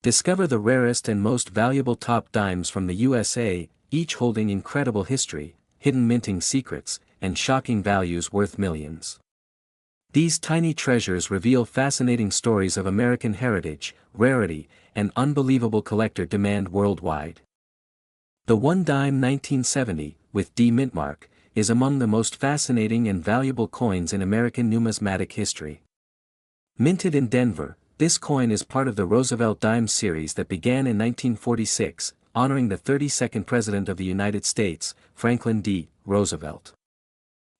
Discover the rarest and most valuable top dimes from the USA, each holding incredible history, hidden minting secrets, and shocking values worth millions. These tiny treasures reveal fascinating stories of American heritage, rarity, and unbelievable collector demand worldwide. The one-dime 1970, with D mint mark, is among the most fascinating and valuable coins in American numismatic history. Minted in Denver, this coin is part of the Roosevelt dime series that began in 1946, honoring the 32nd President of the United States, Franklin D. Roosevelt.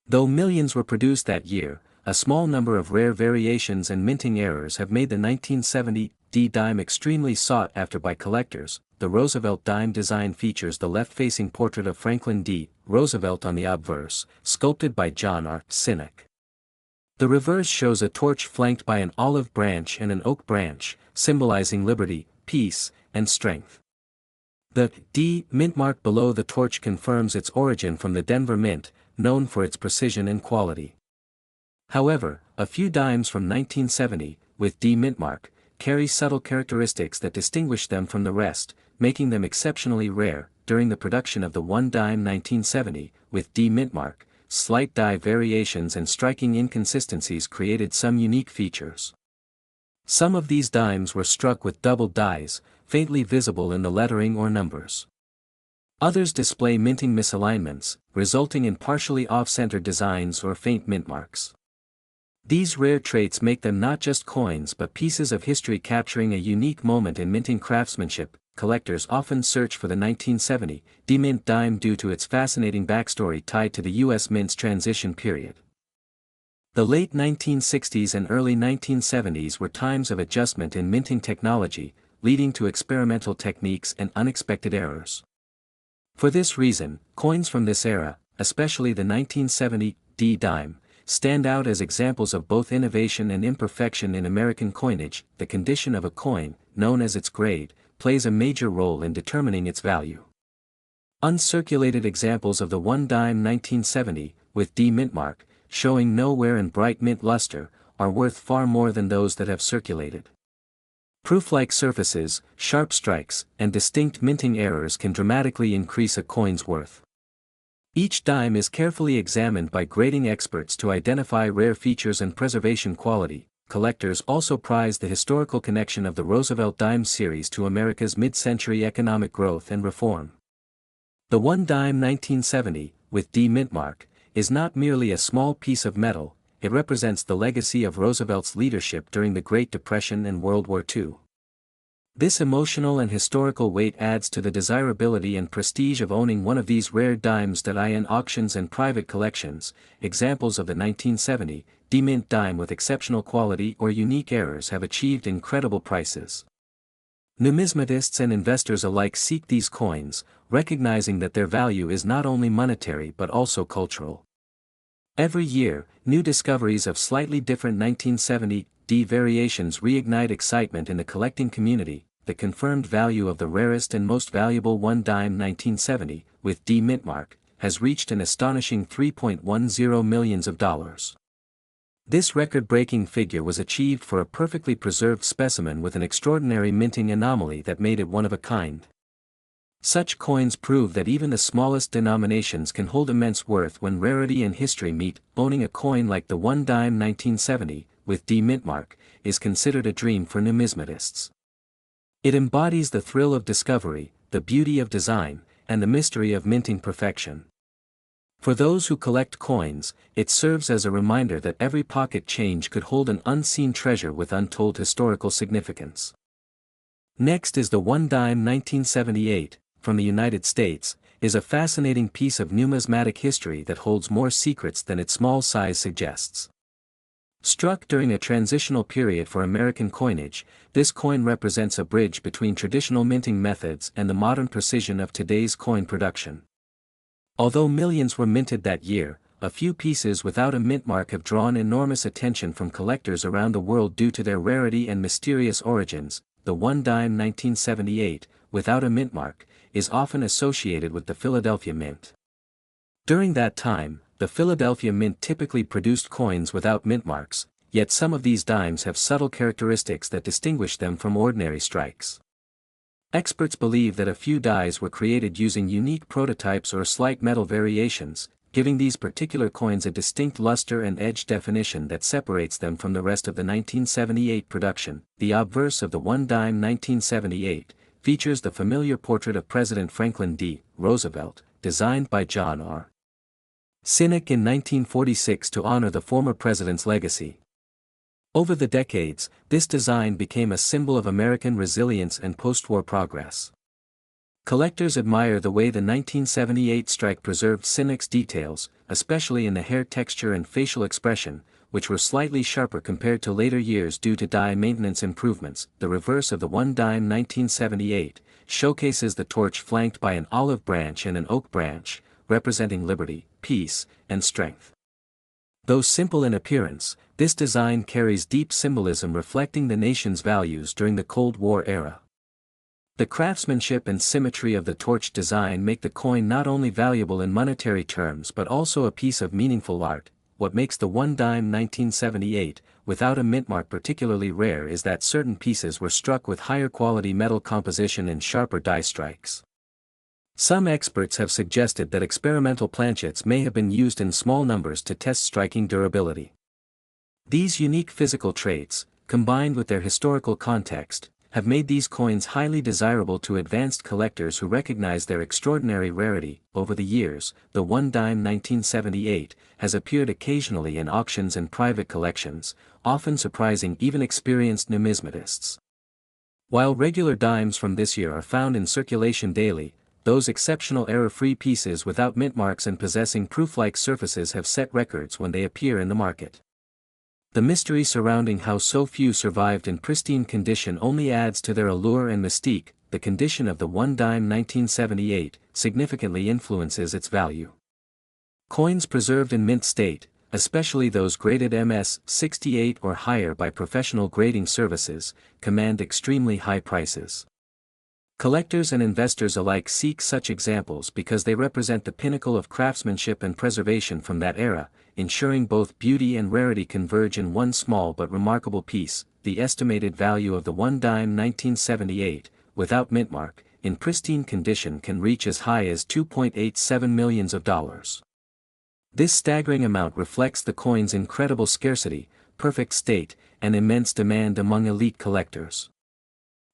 Though millions were produced that year, a small number of rare variations and minting errors have made the 1970 D dime extremely sought after by collectors. The Roosevelt dime design features the left-facing portrait of Franklin D. Roosevelt on the obverse, sculpted by John R. Sinek. The reverse shows a torch flanked by an olive branch and an oak branch, symbolizing liberty, peace, and strength. The D mint mark below the torch confirms its origin from the Denver Mint, known for its precision and quality. However, a few dimes from 1970, with D mint mark, carry subtle characteristics that distinguish them from the rest, making them exceptionally rare. During the production of the one-dime 1970, with D mint mark, slight die variations and striking inconsistencies created some unique features. Some of these dimes were struck with double dies, faintly visible in the lettering or numbers. Others display minting misalignments, resulting in partially off-center designs or faint mint marks. These rare traits make them not just coins but pieces of history capturing a unique moment in minting craftsmanship. Collectors often search for the 1970 D mint dime due to its fascinating backstory tied to the U.S. Mint's transition period. The late 1960s and early 1970s were times of adjustment in minting technology, leading to experimental techniques and unexpected errors. For this reason, coins from this era, especially the 1970 D dime, stand out as examples of both innovation and imperfection in American coinage. The condition of a coin, known as its grade, plays a major role in determining its value. Uncirculated examples of the one-dime 1970, with D mint mark, showing no wear and bright mint luster, are worth far more than those that have circulated. Proof-like surfaces, sharp strikes, and distinct minting errors can dramatically increase a coin's worth. Each dime is carefully examined by grading experts to identify rare features and preservation quality. Collectors also prize the historical connection of the Roosevelt dime series to America's mid-century economic growth and reform. The one-dime 1970, with D mint mark, is not merely a small piece of metal, it represents the legacy of Roosevelt's leadership during the Great Depression and World War II. This emotional and historical weight adds to the desirability and prestige of owning one of these rare dimes. In auctions and private collections, examples of the 1970 D mint dime with exceptional quality or unique errors have achieved incredible prices. Numismatists and investors alike seek these coins, recognizing that their value is not only monetary but also cultural. Every year, new discoveries of slightly different 1970 D variations reignite excitement in the collecting community. The confirmed value of the rarest and most valuable one-dime 1970, with D mint mark, has reached an astonishing $3.10 million. This record-breaking figure was achieved for a perfectly preserved specimen with an extraordinary minting anomaly that made it one of a kind. Such coins prove that even the smallest denominations can hold immense worth when rarity and history meet. Owning a coin like the one-dime 1970, with D mint mark, is considered a dream for numismatists. It embodies the thrill of discovery, the beauty of design, and the mystery of minting perfection. For those who collect coins, it serves as a reminder that every pocket change could hold an unseen treasure with untold historical significance. Next is the one-dime 1978, from the United States, is a fascinating piece of numismatic history that holds more secrets than its small size suggests. Struck during a transitional period for American coinage, this coin represents a bridge between traditional minting methods and the modern precision of today's coin production. Although millions were minted that year, a few pieces without a mint mark have drawn enormous attention from collectors around the world due to their rarity and mysterious origins. The one-dime 1978, without a mint mark, is often associated with the Philadelphia Mint. During that time, the Philadelphia Mint typically produced coins without mint marks, yet some of these dimes have subtle characteristics that distinguish them from ordinary strikes. Experts believe that a few dies were created using unique prototypes or slight metal variations, giving these particular coins a distinct luster and edge definition that separates them from the rest of the 1978 production. The obverse of the one dime 1978 features the familiar portrait of President Franklin D. Roosevelt, designed by John R. Sinnock in 1946 to honor the former president's legacy. Over the decades, this design became a symbol of American resilience and post-war progress. Collectors admire the way the 1978 strike preserved Sinnock's details, especially in the hair texture and facial expression, which were slightly sharper compared to later years due to die maintenance improvements. The reverse of the one dime 1978 showcases the torch flanked by an olive branch and an oak branch, representing liberty, peace, and strength. Though simple in appearance, this design carries deep symbolism reflecting the nation's values during the Cold War era. The craftsmanship and symmetry of the torch design make the coin not only valuable in monetary terms but also a piece of meaningful art. What makes the one dime 1978 without a mint mark particularly rare is that certain pieces were struck with higher quality metal composition and sharper die strikes. Some experts have suggested that experimental planchets may have been used in small numbers to test striking durability. These unique physical traits, combined with their historical context, have made these coins highly desirable to advanced collectors who recognize their extraordinary rarity. Over the years, the one dime 1978 has appeared occasionally in auctions and private collections, often surprising even experienced numismatists. While regular dimes from this year are found in circulation daily, those exceptional error-free pieces without mint marks and possessing proof-like surfaces have set records when they appear in the market. The mystery surrounding how so few survived in pristine condition only adds to their allure and mystique. The condition of the one dime 1978 significantly influences its value. Coins preserved in mint state, especially those graded MS 68 or higher by professional grading services, command extremely high prices. Collectors and investors alike seek such examples because they represent the pinnacle of craftsmanship and preservation from that era, ensuring both beauty and rarity converge in one small but remarkable piece. The estimated value of the one dime 1978, without mint mark, in pristine condition can reach as high as $2.87 million. This staggering amount reflects the coin's incredible scarcity, perfect state, and immense demand among elite collectors.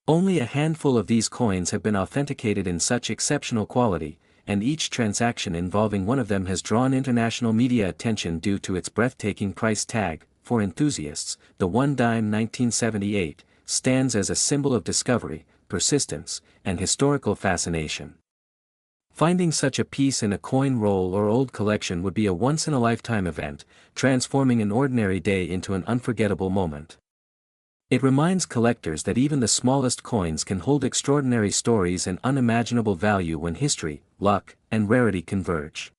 Only a handful of these coins have been authenticated in such exceptional quality, and each transaction involving one of them has drawn international media attention due to its breathtaking price tag. For enthusiasts, the one dime 1978 stands as a symbol of discovery, persistence, and historical fascination. Finding such a piece in a coin roll or old collection would be a once-in-a-lifetime event, transforming an ordinary day into an unforgettable moment. It reminds collectors that even the smallest coins can hold extraordinary stories and unimaginable value when history, luck, and rarity converge.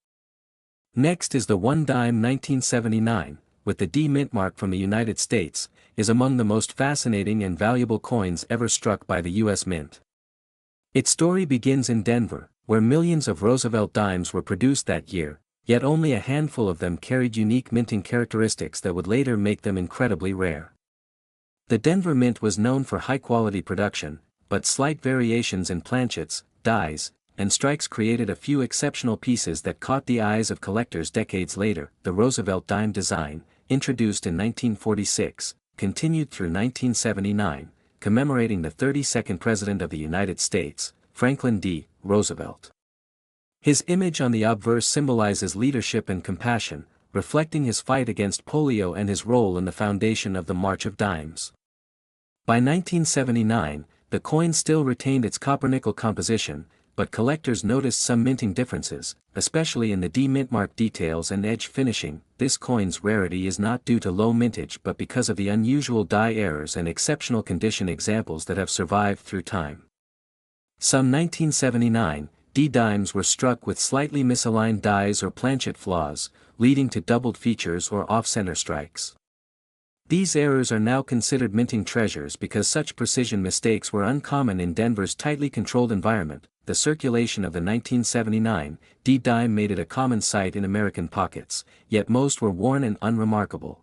Next is the one dime 1979, with the D mint mark from the United States, is among the most fascinating and valuable coins ever struck by the U.S. Mint. Its story begins in Denver, where millions of Roosevelt dimes were produced that year, yet only a handful of them carried unique minting characteristics that would later make them incredibly rare. The Denver Mint was known for high-quality production, but slight variations in planchets, dies, and strikes created a few exceptional pieces that caught the eyes of collectors decades later. The Roosevelt dime design, introduced in 1946, continued through 1979, commemorating the 32nd President of the United States, Franklin D. Roosevelt. His image on the obverse symbolizes leadership and compassion, reflecting his fight against polio and his role in the foundation of the March of Dimes. By 1979, the coin still retained its copper-nickel composition, but collectors noticed some minting differences, especially in the D mint mark details and edge finishing. This coin's rarity is not due to low mintage but because of the unusual die errors and exceptional condition examples that have survived through time. Some 1979 D dimes were struck with slightly misaligned dies or planchet flaws, leading to doubled features or off-center strikes. These errors are now considered minting treasures because such precision mistakes were uncommon in Denver's tightly controlled environment. The circulation of the 1979 D dime made it a common sight in American pockets, yet most were worn and unremarkable.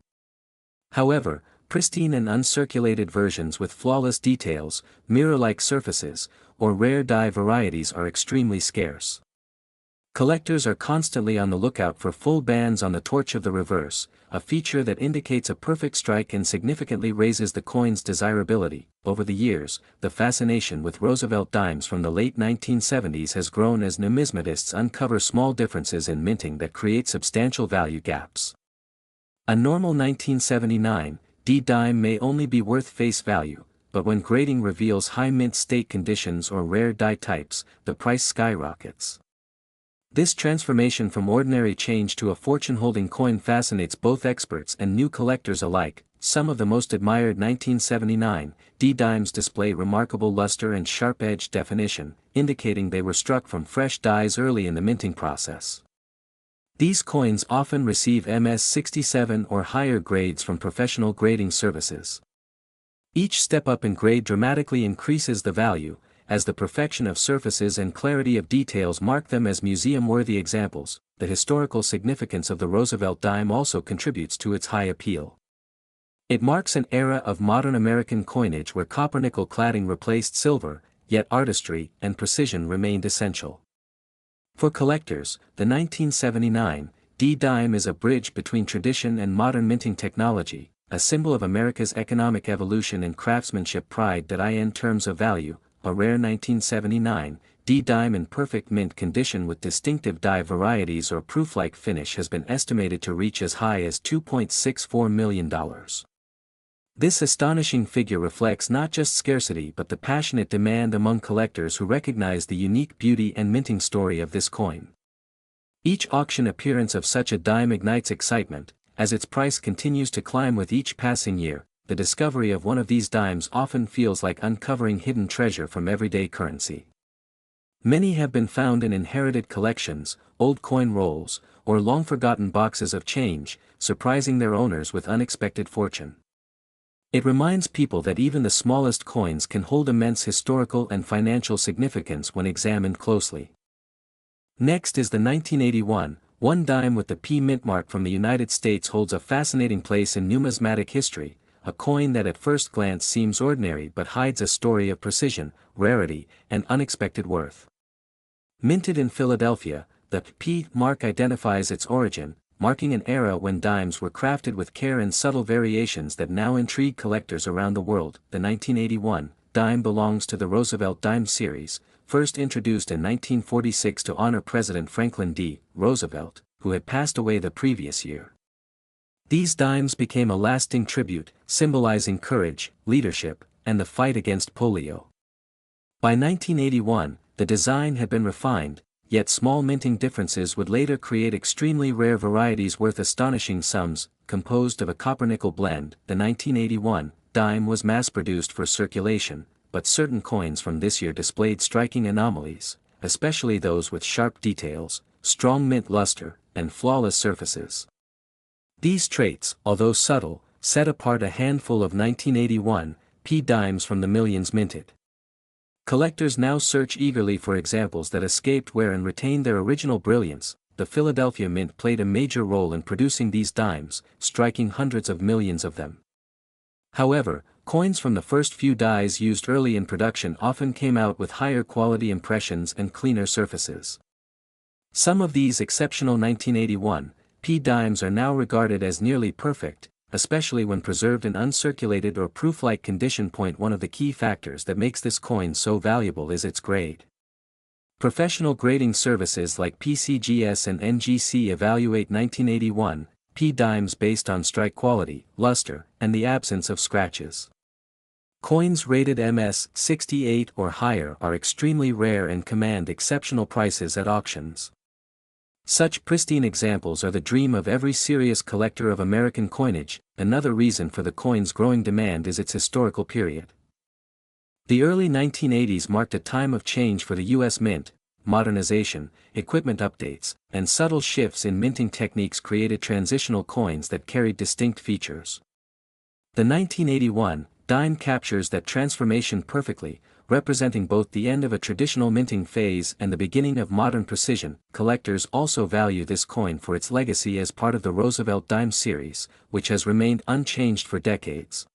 However, pristine and uncirculated versions with flawless details, mirror-like surfaces, or rare die varieties are extremely scarce. Collectors are constantly on the lookout for full bands on the torch of the reverse, a feature that indicates a perfect strike and significantly raises the coin's desirability. Over the years, the fascination with Roosevelt dimes from the late 1970s has grown as numismatists uncover small differences in minting that create substantial value gaps. A normal 1979 D dime may only be worth face value, but when grading reveals high mint state conditions or rare die types, the price skyrockets. This transformation from ordinary change to a fortune-holding coin fascinates both experts and new collectors alike. Some of the most admired 1979 D dimes display remarkable luster and sharp-edged definition, indicating they were struck from fresh dies early in the minting process. These coins often receive MS-67 or higher grades from professional grading services. Each step up in grade dramatically increases the value, as the perfection of surfaces and clarity of details mark them as museum-worthy examples. The historical significance of the Roosevelt dime also contributes to its high appeal. It marks an era of modern American coinage where copper-nickel cladding replaced silver, yet artistry and precision remained essential. For collectors, the 1979 D dime is a bridge between tradition and modern minting technology, a symbol of America's economic evolution and craftsmanship pride. In terms of value, a rare 1979 D dime in perfect mint condition with distinctive die varieties or proof-like finish has been estimated to reach as high as $2.64 million. This astonishing figure reflects not just scarcity but the passionate demand among collectors who recognize the unique beauty and minting story of this coin. Each auction appearance of such a dime ignites excitement, as its price continues to climb with each passing year. The discovery of one of these dimes often feels like uncovering hidden treasure from everyday currency. Many have been found in inherited collections, old coin rolls, or long-forgotten boxes of change, surprising their owners with unexpected fortune. It reminds people that even the smallest coins can hold immense historical and financial significance when examined closely. Next is the 1981 1 dime with the P mint mark from the United States holds a fascinating place in numismatic history. A coin that at first glance seems ordinary but hides a story of precision, rarity, and unexpected worth. Minted in Philadelphia, the P mark identifies its origin, marking an era when dimes were crafted with care and subtle variations that now intrigue collectors around the world. The 1981 dime belongs to the Roosevelt dime series, first introduced in 1946 to honor President Franklin D. Roosevelt, who had passed away the previous year. These dimes became a lasting tribute, symbolizing courage, leadership, and the fight against polio. By 1981, the design had been refined, yet small minting differences would later create extremely rare varieties worth astonishing sums. Composed of a copper-nickel blend, the 1981 dime was mass-produced for circulation, but certain coins from this year displayed striking anomalies, especially those with sharp details, strong mint luster, and flawless surfaces. These traits, although subtle, set apart a handful of 1981 P dimes from the millions minted. Collectors now search eagerly for examples that escaped wear and retained their original brilliance. The Philadelphia Mint played a major role in producing these dimes, striking hundreds of millions of them. However, coins from the first few dies used early in production often came out with higher quality impressions and cleaner surfaces. Some of these exceptional 1981 P dimes are now regarded as nearly perfect, especially when preserved in uncirculated or proof-like condition. One of the key factors that makes this coin so valuable is its grade. Professional grading services like PCGS and NGC evaluate 1981 P dimes based on strike quality, luster, and the absence of scratches. Coins rated MS-68 or higher are extremely rare and command exceptional prices at auctions. Such pristine examples are the dream of every serious collector of American coinage. Another reason for the coin's growing demand is its historical period. The early 1980s marked a time of change for the U.S. Mint. Modernization, equipment updates, and subtle shifts in minting techniques created transitional coins that carried distinct features. The 1981 dime captures that transformation perfectly, representing both the end of a traditional minting phase and the beginning of modern precision. Collectors also value this coin for its legacy as part of the Roosevelt dime series, which has remained unchanged for decades.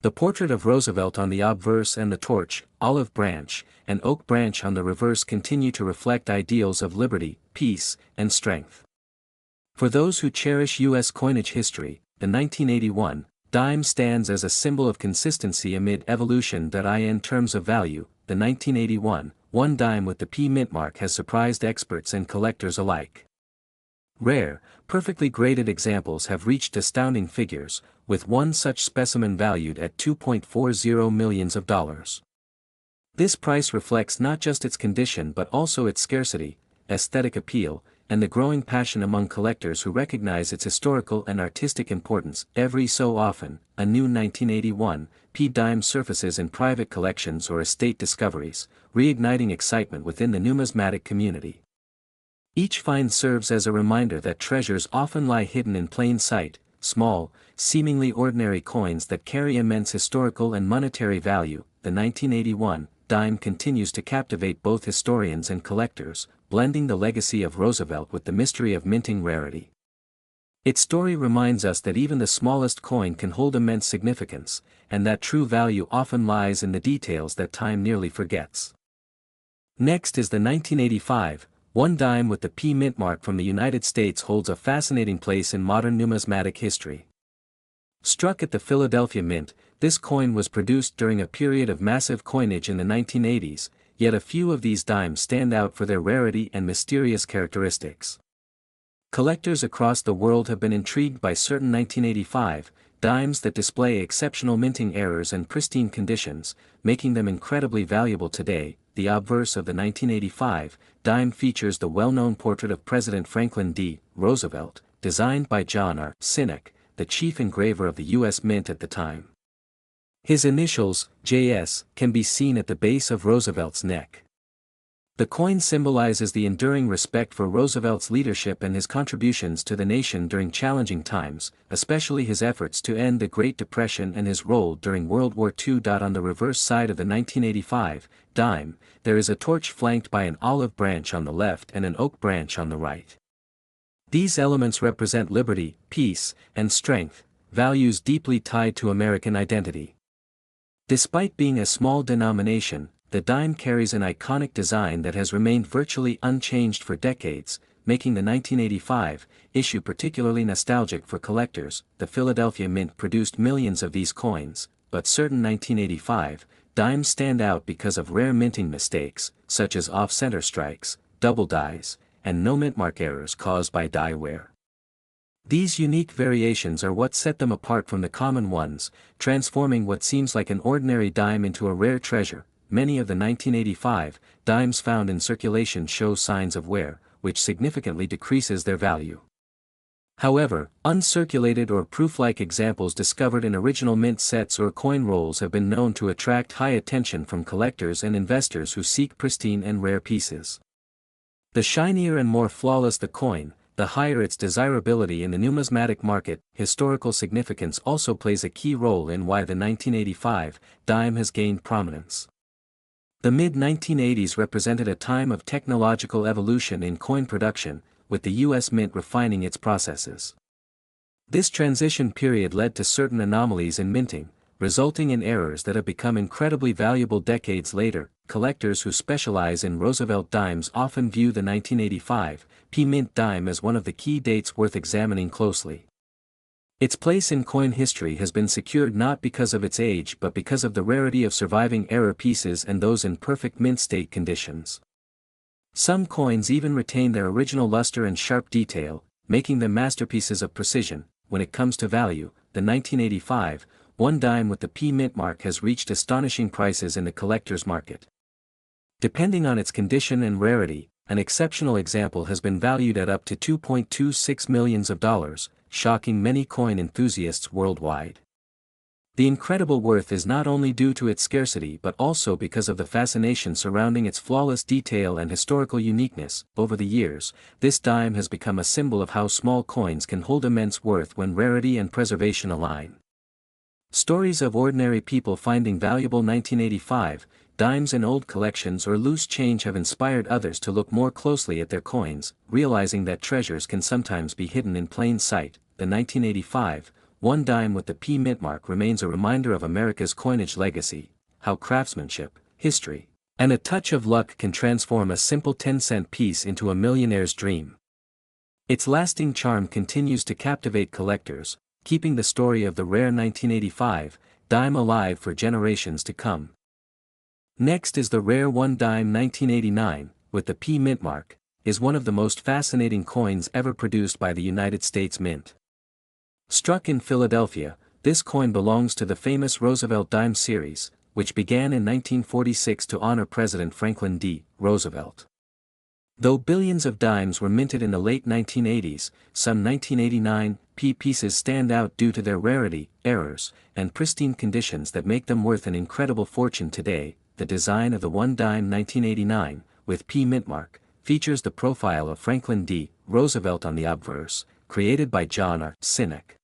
The portrait of Roosevelt on the obverse and the torch, olive branch, and oak branch on the reverse continue to reflect ideals of liberty, peace, and strength. For those who cherish U.S. coinage history, the 1981 dime stands as a symbol of consistency amid evolution. In terms of value, the 1981 one dime with the P mint mark has surprised experts and collectors alike. Rare, perfectly graded examples have reached astounding figures, with one such specimen valued at $2.40 million. This price reflects not just its condition but also its scarcity, aesthetic appeal, and the growing passion among collectors who recognize its historical and artistic importance. Every so often, a new 1981 P dime surfaces in private collections or estate discoveries, reigniting excitement within the numismatic community. Each find serves as a reminder that treasures often lie hidden in plain sight, small, seemingly ordinary coins that carry immense historical and monetary value. The 1981 dime continues to captivate both historians and collectors, blending the legacy of Roosevelt with the mystery of minting rarity. Its story reminds us that even the smallest coin can hold immense significance, and that true value often lies in the details that time nearly forgets. Next is the 1985 one dime with the P mint mark from the United States holds a fascinating place in modern numismatic history. Struck at the Philadelphia Mint, this coin was produced during a period of massive coinage in the 1980s, yet a few of these dimes stand out for their rarity and mysterious characteristics. Collectors across the world have been intrigued by certain 1985 dimes that display exceptional minting errors and pristine conditions, making them incredibly valuable today. The obverse of the 1985 dime features the well-known portrait of President Franklin D. Roosevelt, designed by John R. Sinek, the chief engraver of the U.S. Mint at the time. His initials, J.S., can be seen at the base of Roosevelt's neck. The coin symbolizes the enduring respect for Roosevelt's leadership and his contributions to the nation during challenging times, especially his efforts to end the Great Depression and his role during World War II. On the reverse side of the 1985 dime, there is a torch flanked by an olive branch on the left and an oak branch on the right. These elements represent liberty, peace, and strength, values deeply tied to American identity. Despite being a small denomination, the dime carries an iconic design that has remained virtually unchanged for decades, making the 1985 issue particularly nostalgic for collectors. The Philadelphia Mint produced millions of these coins, but certain 1985 dimes stand out because of rare minting mistakes, such as off-center strikes, double dies, and no mint mark errors caused by die wear. These unique variations are what set them apart from the common ones, transforming what seems like an ordinary dime into a rare treasure. Many of the 1985 dimes found in circulation show signs of wear, which significantly decreases their value. However, uncirculated or proof-like examples discovered in original mint sets or coin rolls have been known to attract high attention from collectors and investors who seek pristine and rare pieces. The shinier and more flawless the coin, the higher its desirability in the numismatic market. Historical significance also plays a key role in why the 1985 dime has gained prominence. The mid-1980s represented a time of technological evolution in coin production, with the U.S. Mint refining its processes. This transition period led to certain anomalies in minting, resulting in errors that have become incredibly valuable decades later. Collectors who specialize in Roosevelt dimes often view the 1985 P mint dime as one of the key dates worth examining closely. Its place in coin history has been secured not because of its age but because of the rarity of surviving error pieces and those in perfect mint state conditions. Some coins even retain their original luster and sharp detail, making them masterpieces of precision. When it comes to value, the 1985 one dime with the P mint mark has reached astonishing prices in the collector's market. Depending on its condition and rarity, an exceptional example has been valued at up to $2.26 million, shocking many coin enthusiasts worldwide. The incredible worth is not only due to its scarcity but also because of the fascination surrounding its flawless detail and historical uniqueness. Over the years, this dime has become a symbol of how small coins can hold immense worth when rarity and preservation align. Stories of ordinary people finding valuable 1985 dimes in old collections or loose change have inspired others to look more closely at their coins, realizing that treasures can sometimes be hidden in plain sight. The 1985 one dime with the P mint mark remains a reminder of America's coinage legacy, how craftsmanship, history, and a touch of luck can transform a simple 10-cent piece into a millionaire's dream. Its lasting charm continues to captivate collectors, keeping the story of the rare 1985 dime alive for generations to come. Next is the rare 1 dime 1989, with the P mint mark, is one of the most fascinating coins ever produced by the United States Mint. Struck in Philadelphia, this coin belongs to the famous Roosevelt dime series, which began in 1946 to honor President Franklin D. Roosevelt. Though billions of dimes were minted in the late 1980s, some 1989 P pieces stand out due to their rarity, errors, and pristine conditions that make them worth an incredible fortune today. The design of the 1 dime 1989, with P mint mark, features the profile of Franklin D. Roosevelt on the obverse, created by John R. Sinek.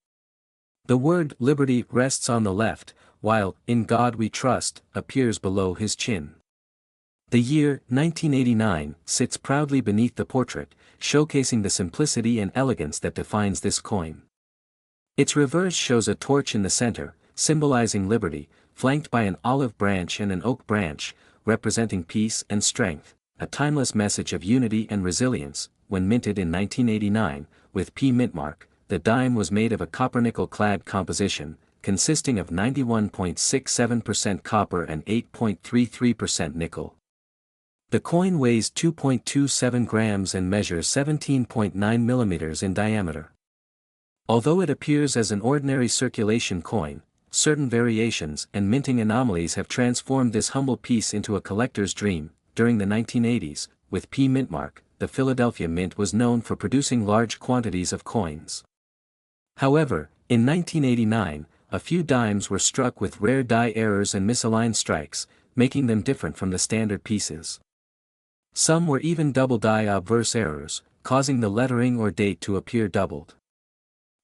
The word liberty rests on the left, while in God we trust appears below his chin. The year 1989 sits proudly beneath the portrait, showcasing the simplicity and elegance that defines this coin. Its reverse shows a torch in the center, symbolizing liberty, flanked by an olive branch and an oak branch, representing peace and strength, a timeless message of unity and resilience. When minted in 1989, with P mint mark, the dime was made of a copper-nickel-clad composition, consisting of 91.67% copper and 8.33% nickel. The coin weighs 2.27 grams and measures 17.9 millimeters in diameter. Although it appears as an ordinary circulation coin, certain variations and minting anomalies have transformed this humble piece into a collector's dream. During the 1980s, with P mint mark, the Philadelphia Mint was known for producing large quantities of coins. However, in 1989, a few dimes were struck with rare die errors and misaligned strikes, making them different from the standard pieces. Some were even double die obverse errors, causing the lettering or date to appear doubled.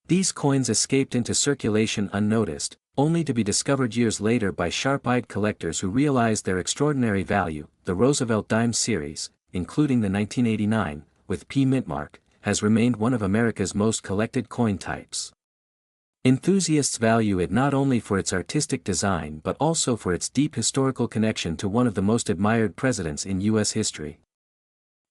These coins escaped into circulation unnoticed, only to be discovered years later by sharp-eyed collectors who realized their extraordinary value. The Roosevelt dime series, including the 1989, with P mint mark, has remained one of America's most collected coin types. Enthusiasts value it not only for its artistic design but also for its deep historical connection to one of the most admired presidents in U.S. history.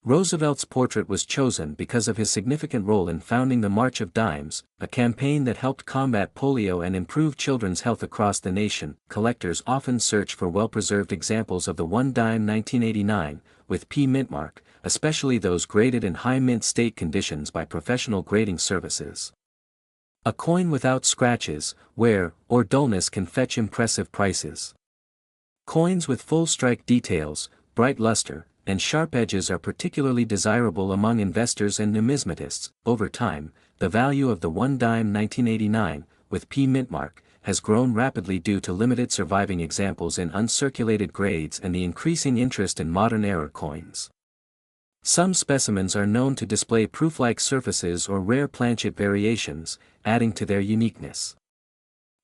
Roosevelt's portrait was chosen because of his significant role in founding the March of Dimes, a campaign that helped combat polio and improve children's health across the nation. Collectors often search for well-preserved examples of the 1 dime 1989, with P mint mark, especially those graded in high mint state conditions by professional grading services. A coin without scratches, wear, or dullness can fetch impressive prices. Coins with full strike details, bright luster, and sharp edges are particularly desirable among investors and numismatists. Over time, the value of the 1 dime 1989, with P mint mark, has grown rapidly due to limited surviving examples in uncirculated grades and the increasing interest in modern era coins. Some specimens are known to display proof-like surfaces or rare planchet variations, adding to their uniqueness.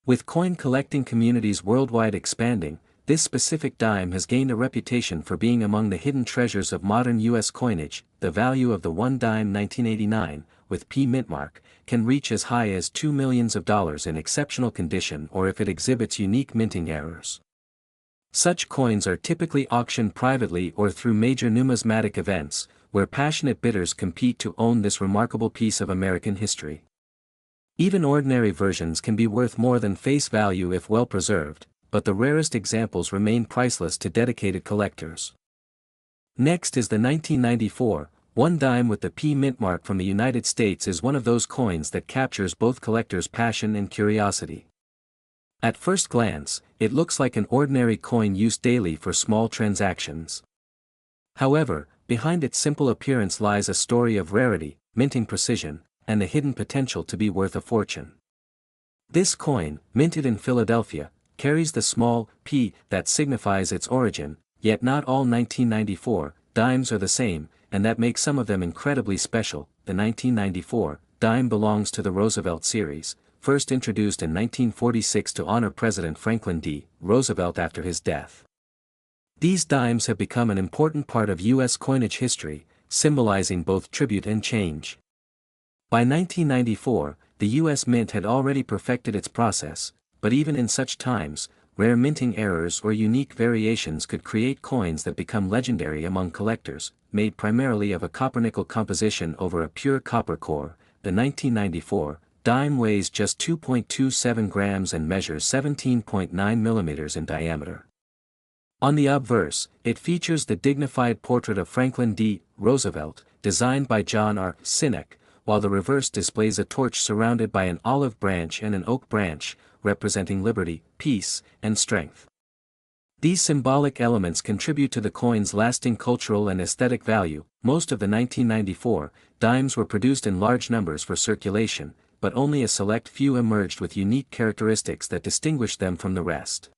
With coin collecting communities worldwide expanding, this specific dime has gained a reputation for being among the hidden treasures of modern U.S. coinage. The value of the 1 dime 1989, with P mint mark, can reach as high as $2 million in exceptional condition or if it exhibits unique minting errors. Such coins are typically auctioned privately or through major numismatic events, where passionate bidders compete to own this remarkable piece of American history. Even ordinary versions can be worth more than face value if well preserved, but the rarest examples remain priceless to dedicated collectors. Next is the 1994 1 dime with the P mint mark from the United States. Is one of those coins that captures both collectors' passion and curiosity. At first glance, it looks like an ordinary coin used daily for small transactions. However, behind its simple appearance lies a story of rarity, minting precision, and the hidden potential to be worth a fortune. This coin, minted in Philadelphia, carries the small p that signifies its origin, yet not all 1994 dimes are the same, and that makes some of them incredibly special. The 1994 dime belongs to the Roosevelt series, first introduced in 1946 to honor President Franklin D. Roosevelt after his death. These dimes have become an important part of U.S. coinage history, symbolizing both tribute and change. By 1994, the U.S. Mint had already perfected its process, but even in such times, rare minting errors or unique variations could create coins that become legendary among collectors, made primarily of a copper-nickel composition over a pure copper core. The 1994 dime weighs just 2.27 grams and measures 17.9 millimeters in diameter. On the obverse, it features the dignified portrait of Franklin D. Roosevelt, designed by John R. Sinek, while the reverse displays a torch surrounded by an olive branch and an oak branch, representing liberty, peace, and strength. These symbolic elements contribute to the coin's lasting cultural and aesthetic value. Most of the 1994 dimes were produced in large numbers for circulation, but only a select few emerged with unique characteristics that distinguished them from the rest.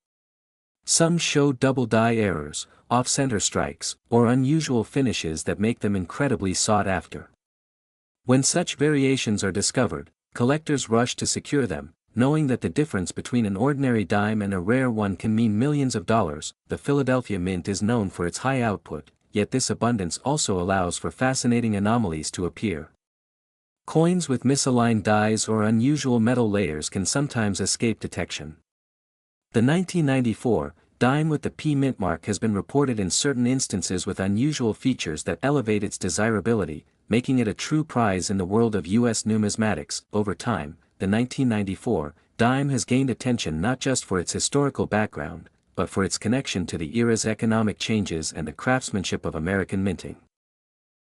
Some show double die errors, off-center strikes, or unusual finishes that make them incredibly sought after. When such variations are discovered, collectors rush to secure them, knowing that the difference between an ordinary dime and a rare one can mean millions of dollars. The Philadelphia Mint is known for its high output, yet this abundance also allows for fascinating anomalies to appear. Coins with misaligned dies or unusual metal layers can sometimes escape detection. The 1994 dime with the P mint mark has been reported in certain instances with unusual features that elevate its desirability, making it a true prize in the world of U.S. numismatics. Over time, the 1994 dime has gained attention not just for its historical background, but for its connection to the era's economic changes and the craftsmanship of American minting.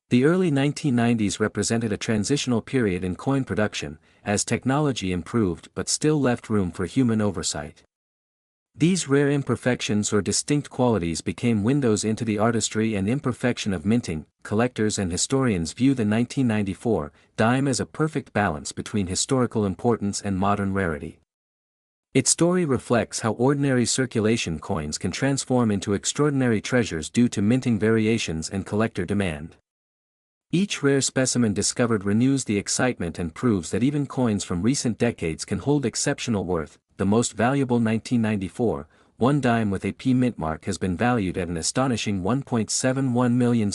The early 1990s represented a transitional period in coin production, as technology improved but still left room for human oversight. These rare imperfections or distinct qualities became windows into the artistry and imperfection of minting. Collectors and historians view the 1994 dime as a perfect balance between historical importance and modern rarity. Its story reflects how ordinary circulation coins can transform into extraordinary treasures due to minting variations and collector demand. Each rare specimen discovered renews the excitement and proves that even coins from recent decades can hold exceptional worth. The most valuable 1994 one dime with a P mint mark has been valued at an astonishing $1.71 million.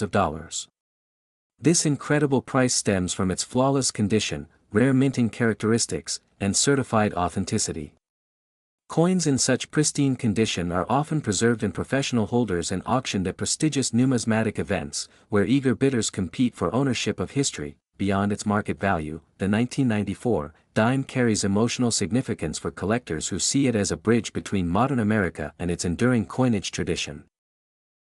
This incredible price stems from its flawless condition, rare minting characteristics, and certified authenticity. Coins in such pristine condition are often preserved in professional holders and auctioned at prestigious numismatic events, where eager bidders compete for ownership of history. Beyond its market value, the 1994 dime carries emotional significance for collectors who see it as a bridge between modern America and its enduring coinage tradition.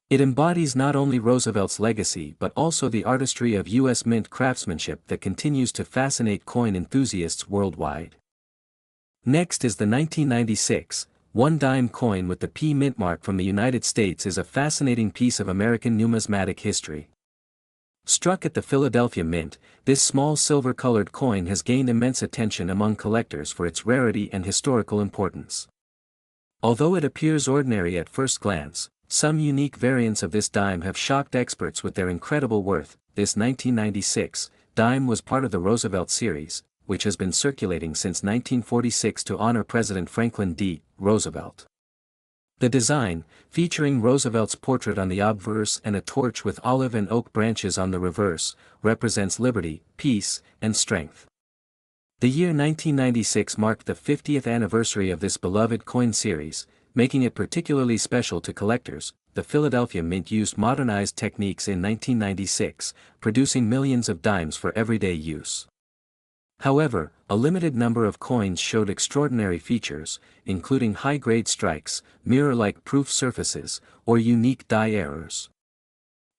It embodies not only Roosevelt's legacy but also the artistry of U.S. mint craftsmanship that continues to fascinate coin enthusiasts worldwide. Next is the 1996 one dime coin with the P mint mark from the United States. Is a fascinating piece of American numismatic history. Struck at the Philadelphia Mint, this small silver-colored coin has gained immense attention among collectors for its rarity and historical importance. Although it appears ordinary at first glance, some unique variants of this dime have shocked experts with their incredible worth. This 1996 dime was part of the Roosevelt series, which has been circulating since 1946 to honor President Franklin D. Roosevelt. The design, featuring Roosevelt's portrait on the obverse and a torch with olive and oak branches on the reverse, represents liberty, peace, and strength. The year 1996 marked the 50th anniversary of this beloved coin series, making it particularly special to collectors. The Philadelphia Mint used modernized techniques in 1996, producing millions of dimes for everyday use. However, a limited number of coins showed extraordinary features, including high-grade strikes, mirror-like proof surfaces, or unique die errors.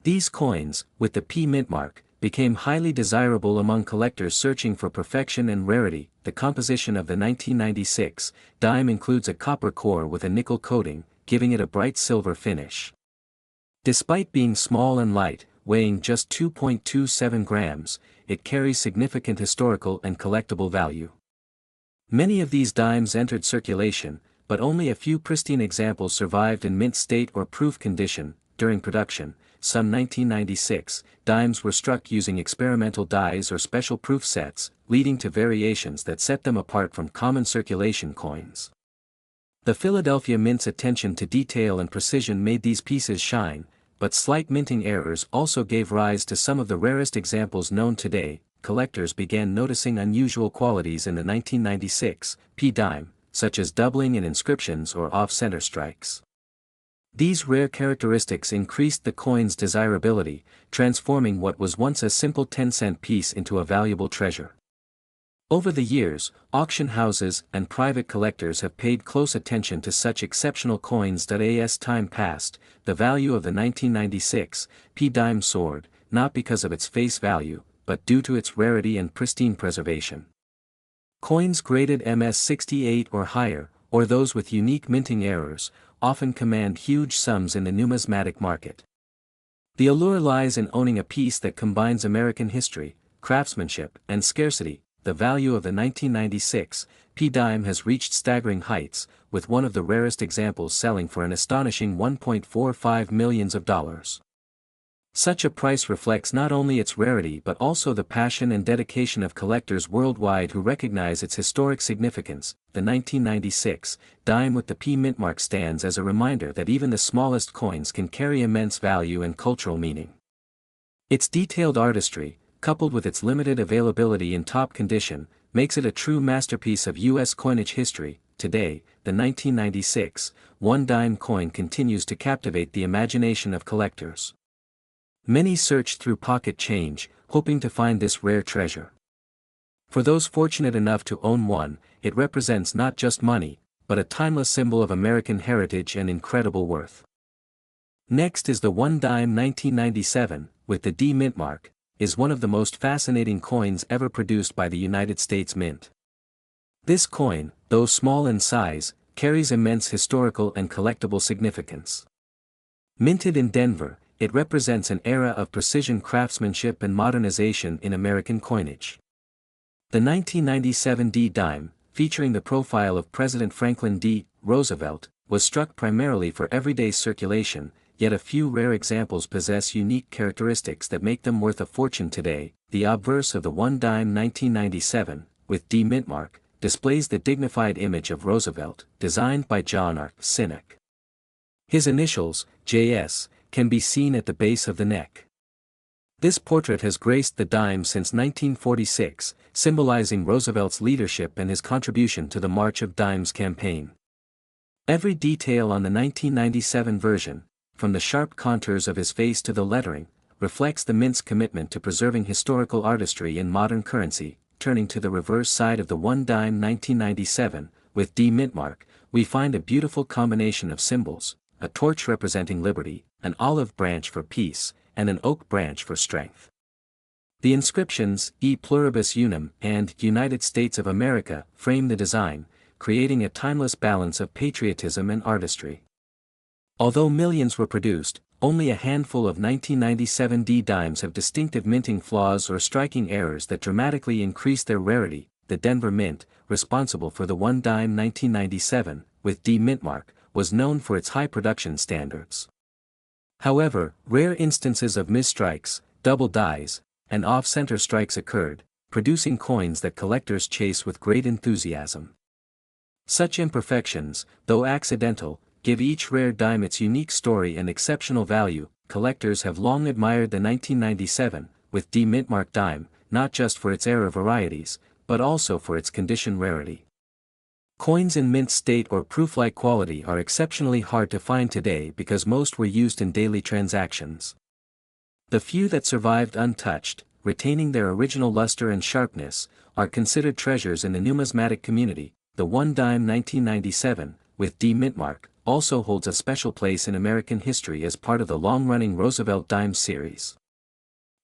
These coins, with the P mint mark, became highly desirable among collectors searching for perfection and rarity. The composition of the 1996 dime includes a copper core with a nickel coating, giving it a bright silver finish. Despite being small and light, weighing just 2.27 grams, it carries significant historical and collectible value. Many of these dimes entered circulation, but only a few pristine examples survived in mint state or proof condition. During production, some 1996 dimes were struck using experimental dies or special proof sets, leading to variations that set them apart from common circulation coins. The Philadelphia Mint's attention to detail and precision made these pieces shine, but slight minting errors also gave rise to some of the rarest examples known today. Collectors began noticing unusual qualities in the 1996 P dime, such as doubling in inscriptions or off-center strikes. These rare characteristics increased the coin's desirability, transforming what was once a simple 10-cent piece into a valuable treasure. Over the years, auction houses and private collectors have paid close attention to such exceptional coins. As time passed, the value of the 1996 P dime soared, not because of its face value, but due to its rarity and pristine preservation. Coins graded MS-68 or higher, or those with unique minting errors, often command huge sums in the numismatic market. The allure lies in owning a piece that combines American history, craftsmanship, and scarcity. The value of the 1996 P dime has reached staggering heights, with one of the rarest examples selling for an astonishing $1.45 million. Such a price reflects not only its rarity but also the passion and dedication of collectors worldwide who recognize its historic significance. The 1996 dime with the P mint mark stands as a reminder that even the smallest coins can carry immense value and cultural meaning. Its detailed artistry, coupled with its limited availability in top condition, makes it a true masterpiece of U.S. coinage history. Today, the 1996 one-dime coin continues to captivate the imagination of collectors. Many search through pocket change, hoping to find this rare treasure. For those fortunate enough to own one, it represents not just money, but a timeless symbol of American heritage and incredible worth. Next is the one-dime 1997, with the D mint mark, is one of the most fascinating coins ever produced by the United States Mint. This coin, though small in size, carries immense historical and collectible significance. Minted in Denver, it represents an era of precision craftsmanship and modernization in American coinage. The 1997 D dime, featuring the profile of President Franklin D. Roosevelt, was struck primarily for everyday circulation, yet a few rare examples possess unique characteristics that make them worth a fortune today. The obverse of the one-dime 1997, with D mint mark, displays the dignified image of Roosevelt, designed by John R. Sinek. His initials, J.S., can be seen at the base of the neck. This portrait has graced the dime since 1946, symbolizing Roosevelt's leadership and his contribution to the March of Dimes campaign. Every detail on the 1997 version, from the sharp contours of his face to the lettering, reflects the Mint's commitment to preserving historical artistry in modern currency. Turning to the reverse side of the one-dime 1997, with D mint mark, we find a beautiful combination of symbols: a torch representing liberty, an olive branch for peace, and an oak branch for strength. The inscriptions, E pluribus unum and United States of America, frame the design, creating a timeless balance of patriotism and artistry. Although millions were produced, only a handful of 1997 D dimes have distinctive minting flaws or striking errors that dramatically increase their rarity. The Denver Mint, responsible for the one-dime 1997, with D mint mark, was known for its high production standards. However, rare instances of misstrikes, double dies, and off-center strikes occurred, producing coins that collectors chase with great enthusiasm. Such imperfections, though accidental, give each rare dime its unique story and exceptional value. Collectors have long admired the 1997, with D mint mark dime, not just for its era varieties, but also for its condition rarity. Coins in mint state or proof-like quality are exceptionally hard to find today because most were used in daily transactions. The few that survived untouched, retaining their original luster and sharpness, are considered treasures in the numismatic community. The one-dime 1997, with D mint mark, also holds a special place in American history as part of the long-running Roosevelt Dimes series.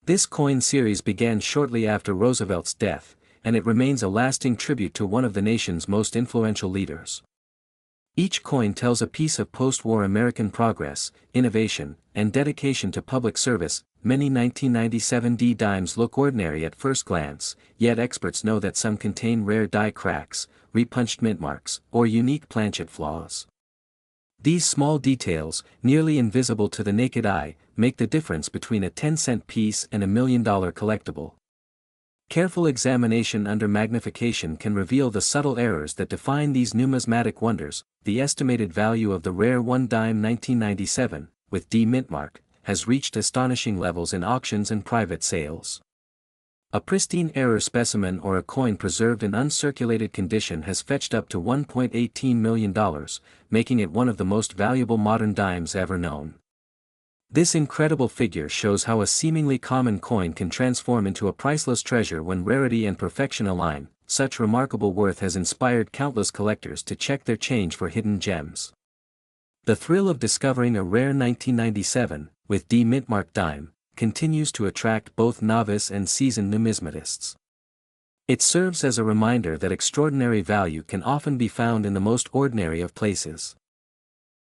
This coin series began shortly after Roosevelt's death, and it remains a lasting tribute to one of the nation's most influential leaders. Each coin tells a piece of post-war American progress, innovation, and dedication to public service. Many 1997 D dimes look ordinary at first glance, yet experts know that some contain rare die cracks, repunched mint marks, or unique planchet flaws. These small details, nearly invisible to the naked eye, make the difference between a 10-cent piece and $1 million collectible. Careful examination under magnification can reveal the subtle errors that define these numismatic wonders. The estimated value of the rare one dime 1997, with D mint mark, has reached astonishing levels in auctions and private sales. A pristine error specimen or a coin preserved in uncirculated condition has fetched up to $1.18 million, making it one of the most valuable modern dimes ever known. This incredible figure shows how a seemingly common coin can transform into a priceless treasure when rarity and perfection align. Such remarkable worth has inspired countless collectors to check their change for hidden gems. The thrill of discovering a rare 1997, with D mint-marked dime, continues to attract both novice and seasoned numismatists. It serves as a reminder that extraordinary value can often be found in the most ordinary of places.